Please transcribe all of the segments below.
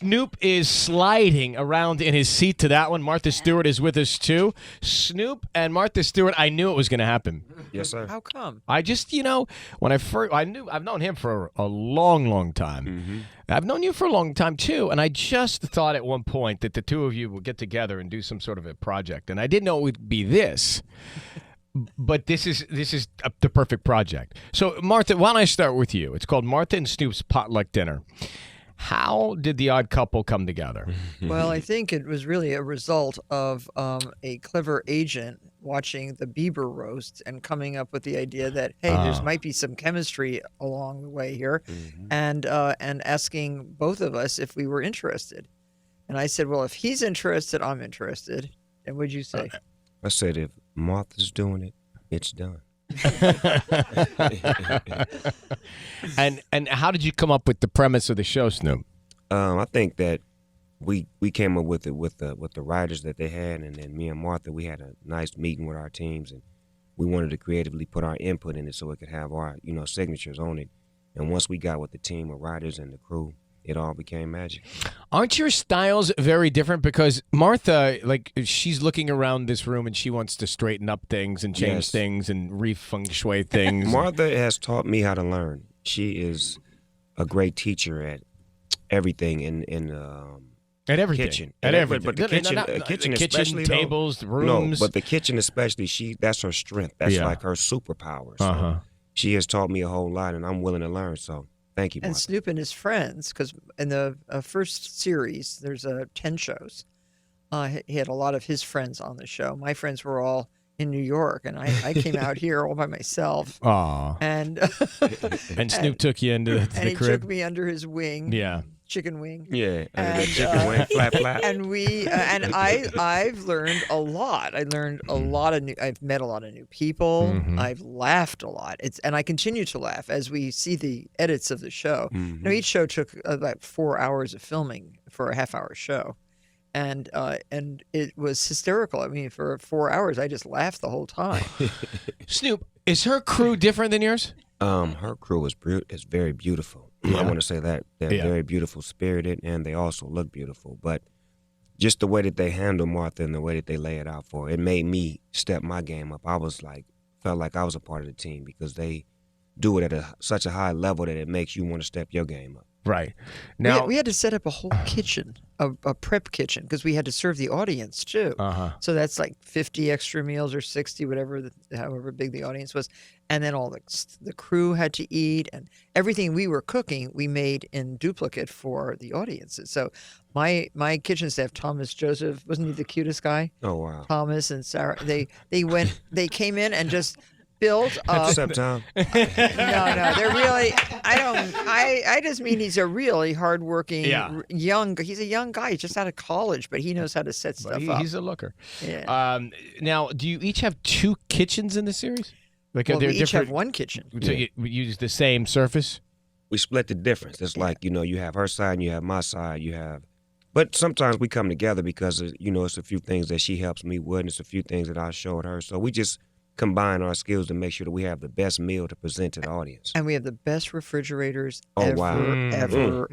Snoop is sliding around in his seat to that one. Martha Stewart is with us too. Snoop and Martha Stewart, I knew it was going to happen. Yes, sir. How come? I just, when I've known him for a long, long time. Mm-hmm. I've known you for a long time too, and I just thought at one point that the two of you would get together and do some sort of a project, and I didn't know it would be this. But this is the perfect project. So, Martha, why don't I start with you? It's called Martha and Snoop's Potluck Dinner. How did the odd couple come together? Well, I think it was really a result of a clever agent watching the Bieber roast and coming up with the idea that, hey, there might be some chemistry along the way here, and asking both of us if we were interested. And I said, well, if he's interested, I'm interested. And what'd you say? I said, if Martha's doing it, it's done. And how did you come up with the premise of the show, Snoop? I think that we came up with it with the writers that they had, and then me and Martha, we had a nice meeting with our teams, and we wanted to creatively put our input in it so it could have our signatures on it. And once we got with the team of writers and the crew, it all became magic. Aren't your styles very different? Because Martha, she's looking around this room and she wants to straighten up things and change things and re-feng shui things. Martha has taught me how to learn. She is a great teacher at everything at everything. Kitchen. At everything. But the kitchen especially, tables, rooms. No, but the kitchen especially, that's her strength. That's like her superpower. So she has taught me a whole lot, and I'm willing to learn. So thank you, Martha. And Snoop and his friends, because in the first series, there's 10 shows. He had a lot of his friends on the show. My friends were all in New York, and I came out here all by myself. Aww. And Snoop took you into the crib. And he took me under his wing. Yeah. Chicken wing. Yeah, chicken wing, flap. And I've learned a lot. I've met a lot of new people. Mm-hmm. I've laughed a lot. And I continue to laugh as we see the edits of the show. Mm-hmm. Each show took about 4 hours of filming for a half-hour show. And it was hysterical. I mean, for 4 hours, I just laughed the whole time. Snoop, is her crew different than yours? Her crew is very beautiful. Yeah. I want to say that they're very beautiful, spirited, and they also look beautiful. But just the way that they handle Martha and the way that they lay it out for her, it made me step my game up. I felt like I was a part of the team because they do it at such a high level that it makes you want to step your game up. Right. Now we had to set up a whole kitchen, a prep kitchen, because we had to serve the audience too. So that's like 50 extra meals or 60, however big the audience was. And then all the crew had to eat, and everything we were cooking, we made in duplicate for the audiences. So my kitchen staff, Thomas Joseph, wasn't he the cutest guy? Oh, wow. Thomas and Sarah, they came in and just built up. What's up, Tom? No, they're really. I just mean he's a really hardworking, He's a young guy, just out of college, but he knows how to set stuff up. He's a looker. Yeah. Now, do you each have 2 kitchens in the series? We each have one kitchen. So you use the same surface? We split the difference. It's like, you have her side and you have my side. But sometimes we come together because, it's a few things that she helps me with and it's a few things that I showed her. So we just combine our skills to make sure that we have the best meal to present to the audience. And we have the best refrigerators ever.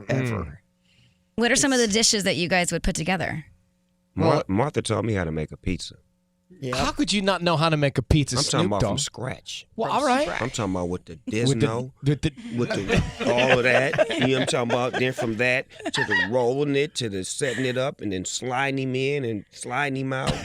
What are some of the dishes that you guys would put together? Martha taught me how to make a pizza. Yep. How could you not know how to make a pizza, I'm Snoop talking about Dogg? from scratch. Well, all right. I'm talking about with the Disno, with all of that. You know what I'm talking about? Then from that to the rolling it, to the setting it up, and then sliding him in and sliding him out.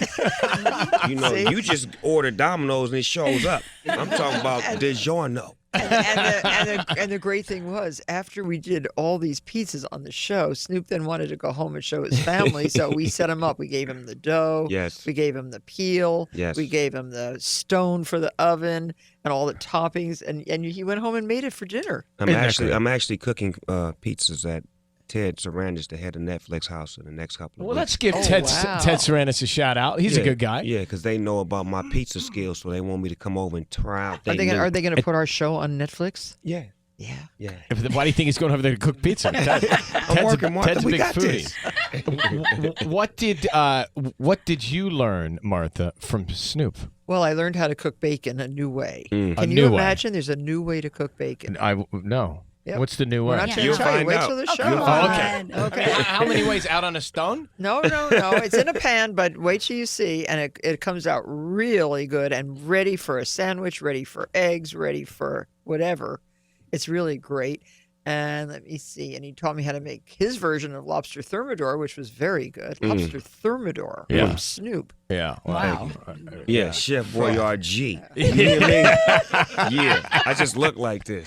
You just order Domino's and it shows up. I'm talking about DiGiorno. And the great thing was, after we did all these pizzas on the show, Snoop then wanted to go home and show his family, so we set him up. We gave him the dough. Yes. We gave him the peel. Yes. We gave him the stone for the oven and all the toppings, and he went home and made it for dinner. I'm actually cooking pizzas at Ted Sarandis, the head of Netflix House, in the next couple of weeks. Well, let's give Ted Sarandis a shout out. He's a good guy. Yeah, because they know about my pizza skills, so they want me to come over and try out. Are they going to put our show on Netflix? Yeah. Yeah. Why do you think he's going over there to cook pizza? Ted's a big foodie. What did you learn, Martha, from Snoop? Well, I learned how to cook bacon a new way. Mm. Can you imagine? There's a new way to cook bacon. No. Yep. What's the new We're one? not You'll tell you. find Wait out. till the Oh, show. come on. Okay. How many ways out on a stone? No. It's in a pan, but wait till you see, and it comes out really good and ready for a sandwich, ready for eggs, ready for whatever. It's really great. And let me see. And he taught me how to make his version of lobster thermidor, which was very good. Lobster thermidor Yeah. from Snoop. Yeah. Wow. Yeah, Chef Boyardee. You know what I mean? Yeah, I just look like this.